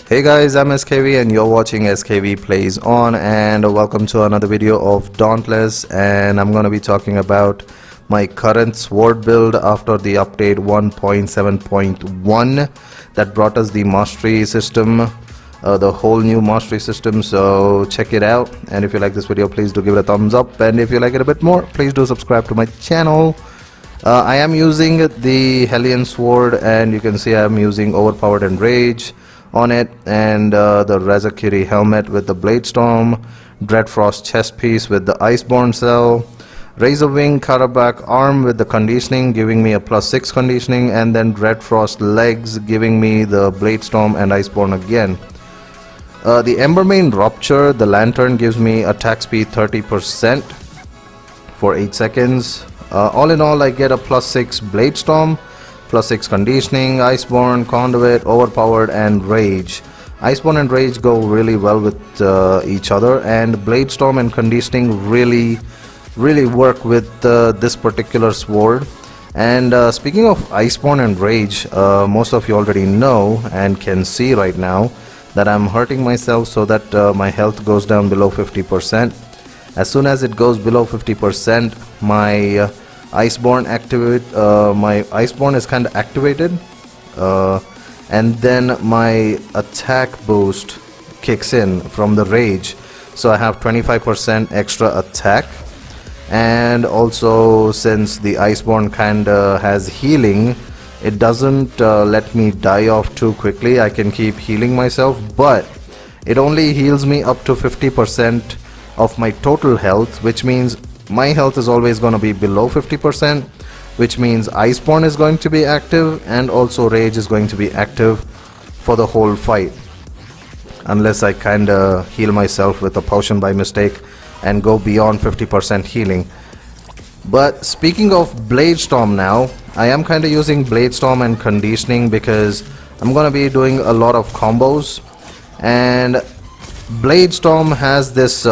Hey guys, I'm SKV and you're watching SKV Plays On, and welcome to another video of Dauntless. And I'm going to be talking about my current sword build after the update 1.7.1 that brought us the mastery system, the whole new mastery system. So check it out, and if you like this video, please do give it a thumbs up, and if you like it a bit more, please do subscribe to my channel. I am using the Hellion sword, and you can see I'm using overpowered and rage on it, and the Reza helmet with the blade storm, Dreadfrost chest piece with the iceborne cell, razor wing Karabakh arm with the conditioning giving me a +6 conditioning, and then Dreadfrost legs giving me the blade storm and iceborne again. The Embermane rupture, the lantern, gives me attack speed 30% for 8 seconds. All in all, I get a +6 blade storm, +6 conditioning, iceborne, conduit, overpowered, and rage. Iceborne and rage go really well with each other, and blade storm and conditioning really work with this particular sword. And speaking of iceborne and rage, most of you already know and can see right now that I'm hurting myself so that my health goes down below 50%. As soon as it goes below 50%, my iceborne is kind of activated, and then my attack boost kicks in from the rage, so I have 25% extra attack. And also, since the iceborne kinda has healing, it doesn't let me die off too quickly. I can keep healing myself, but it only heals me up to 50% of my total health, which means my health is always going to be below 50%, which means iceborne is going to be active, and also rage is going to be active for the whole fight, unless I kinda heal myself with a potion by mistake and go beyond 50% healing. But speaking of blade storm now, I am kinda using blade storm and conditioning because I'm gonna be doing a lot of combos, and blade storm has this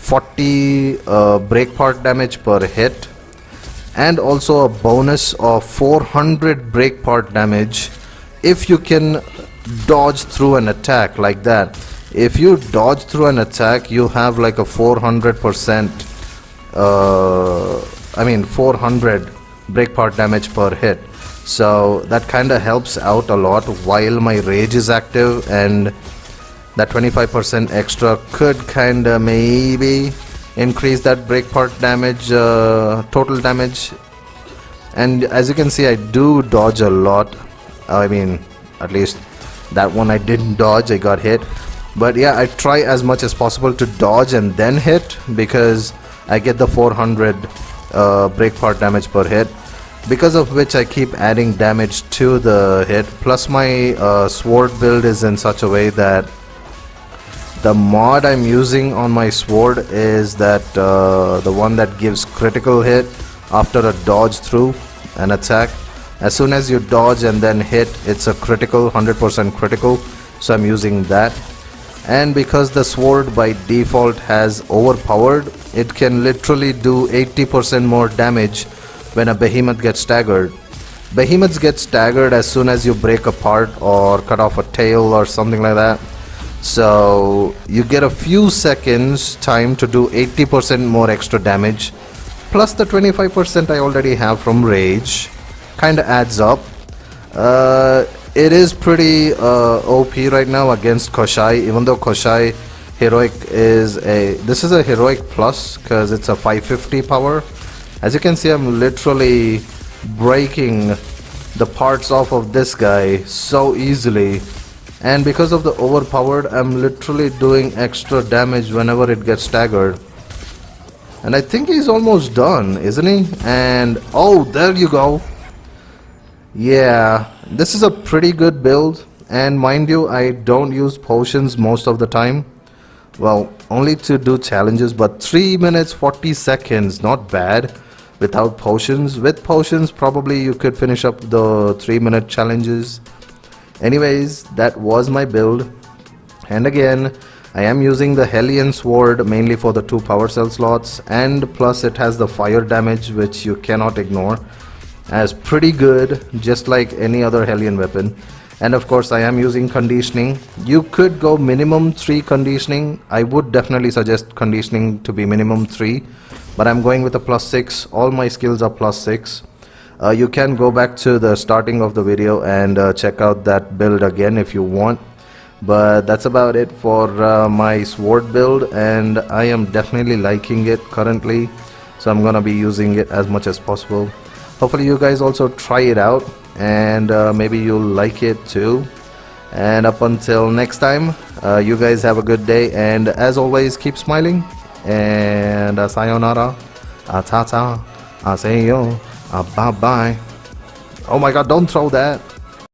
40 break part damage per hit, and also a bonus of 400 break part damage if you can dodge through an attack like that. If you dodge through an attack, you have like a 400% 400 break part damage per hit, so that kind of helps out a lot while my rage is active, and that 25% extra could kinda maybe increase that break part damage, total damage. And as you can see, I do dodge a lot. At least that one I didn't dodge, I got hit. But yeah, I try as much as possible to dodge and then hit, because I get the 400 break part damage per hit, because of which I keep adding damage to the hit. Plus my sword build is in such a way that the mod I'm using on my sword is that the one that gives critical hit after a dodge through an attack. As soon as you dodge and then hit, it's a critical, 100% critical, so I'm using that. And because the sword by default has overpowered, it can literally do 80% more damage when a behemoth gets staggered. Behemoths get staggered as soon as you break a part or cut off a tail or something like that. So you get a few seconds time to do 80% more extra damage, plus the 25% I already have from rage. Kinda adds up. It is pretty OP right now against Koshai, even though Koshai heroic this is a heroic plus because it's a 550 power. As you can see, I'm literally breaking the parts off of this guy so easily. And because of the overpowered, I'm literally doing extra damage whenever it gets staggered. And I think he's almost done, isn't he? And oh, there you go. Yeah, this is a pretty good build. And mind you, I don't use potions most of the time. Well, only to do challenges, but 3 minutes 40 seconds, not bad without potions. With potions, probably you could finish up the 3-minute challenges. Anyways, that was my build, and again, I am using the Hellion sword mainly for the 2 power cell slots, and plus it has the fire damage, which you cannot ignore, as pretty good, just like any other Hellion weapon. And of course I am using conditioning. You could go minimum 3 conditioning. I would definitely suggest conditioning to be minimum 3, but I'm going with a +6. All my skills are +6. You can go back to the starting of the video and check out that build again if you want, but that's about it for my sword build, and I am definitely liking it currently, so I'm gonna be using it as much as possible. Hopefully you guys also try it out, and maybe you'll like it too. And up until next time, you guys have a good day, and as always, keep smiling, and sayonara, tata, aseyo, bye bye. Oh my god, don't throw that.